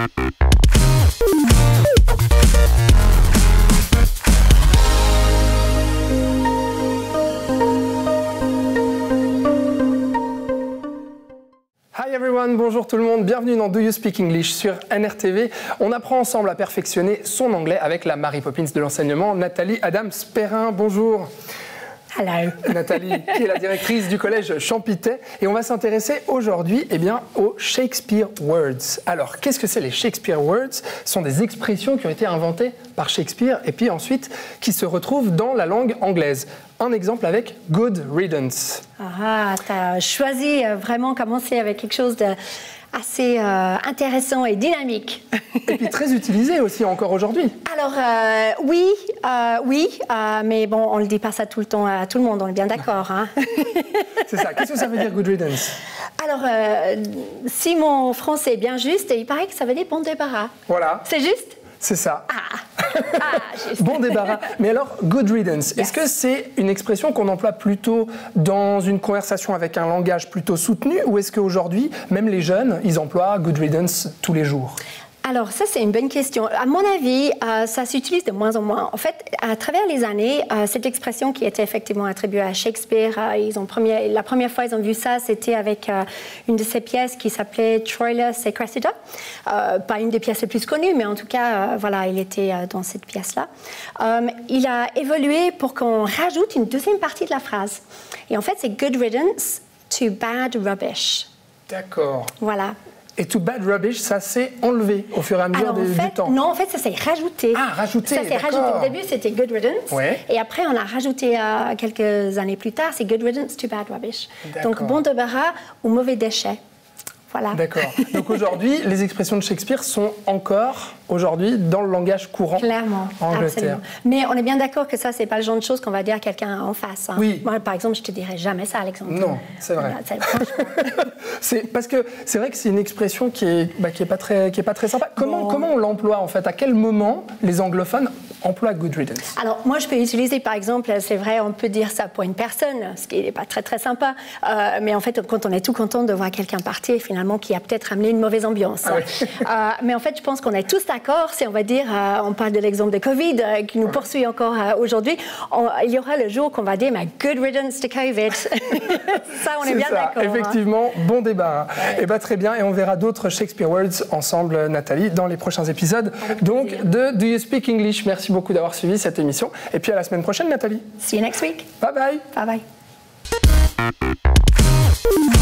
Hi everyone, bonjour tout le monde, bienvenue dans Do You Speak English sur NRTV. On apprend ensemble à perfectionner son anglais avec la Mary Poppins de l'enseignement, Nathalie Adams-Perrin. Bonjour. Hello. Nathalie, qui est la directrice du collège Champitay. Et on va s'intéresser aujourd'hui aux Shakespeare Words. Alors, qu'est-ce que c'est les Shakespeare Words? Ce sont des expressions qui ont été inventées par Shakespeare et puis ensuite qui se retrouvent dans la langue anglaise. Un exemple avec Good Riddance. Ah, tu as choisi vraiment commencer avec quelque chose de assez intéressant et dynamique. Et puis très utilisé aussi encore aujourd'hui. Alors oui, mais bon, on ne le dit pas ça tout le temps à tout le monde, on est bien d'accord. Hein? C'est ça. Qu'est-ce que ça veut dire Good Riddance? Alors, si mon français est bien juste, il paraît que ça veut dire bon débarras. Voilà. C'est juste? C'est ça. Juste. Bon débarras. Mais alors, good riddance, yes. Est-ce que c'est une expression qu'on emploie plutôt dans une conversation avec un langage plutôt soutenu ou est-ce qu'aujourd'hui, même les jeunes, ils emploient good riddance tous les jours? Alors ça, c'est une bonne question. À mon avis, ça s'utilise de moins en moins. En fait, à travers les années, cette expression qui était effectivement attribuée à Shakespeare, la première fois ils ont vu ça, c'était avec une de ses pièces qui s'appelait Troilus et Cressida. Pas une des pièces les plus connues, mais en tout cas, voilà, il était dans cette pièce-là. Il a évolué pour qu'on rajoute une deuxième partie de la phrase. Et en fait, c'est good riddance to bad rubbish. D'accord. Voilà. Et to bad rubbish, ça s'est enlevé au fur et à mesure du temps. Non, en fait, ça s'est rajouté. Ah, rajouté, ça s'est rajouté. Au début, c'était good riddance. Ouais. Et après, on a rajouté quelques années plus tard, c'est good riddance to bad rubbish. Donc, bon débarras ou mauvais déchet. Voilà. D'accord. Donc aujourd'hui, les expressions de Shakespeare sont encore aujourd'hui dans le langage courant. Clairement, en Angleterre. Absolument. Mais on est bien d'accord que ça, c'est pas le genre de choses qu'on va dire à quelqu'un en face. Hein. Oui. Moi, par exemple, je te dirais jamais ça, Alexandre. Non, c'est vrai. C'est parce que c'est vrai que c'est une expression qui est pas très sympa. Comment on l'emploie en fait? À quel moment les anglophones emploient good riddance? Alors moi, je peux utiliser par exemple, c'est vrai, on peut dire ça pour une personne, ce qui n'est pas très sympa. Mais en fait, quand on est tout content de voir quelqu'un partir, finalement, qui a peut-être amené une mauvaise ambiance. Ah oui. Mais en fait, je pense qu'on est tous d'accord, si on va dire, on parle de l'exemple de Covid qui nous poursuit encore aujourd'hui, il y aura le jour qu'on va dire, mais good riddance to Covid. Ça, on est bien d'accord. Effectivement, bon débat. Ouais. Et très bien, et on verra d'autres Shakespeare Words ensemble, Nathalie, dans les prochains épisodes de Do You Speak English. Merci beaucoup d'avoir suivi cette émission. Et puis à la semaine prochaine, Nathalie. See you next week. Bye bye. Bye bye.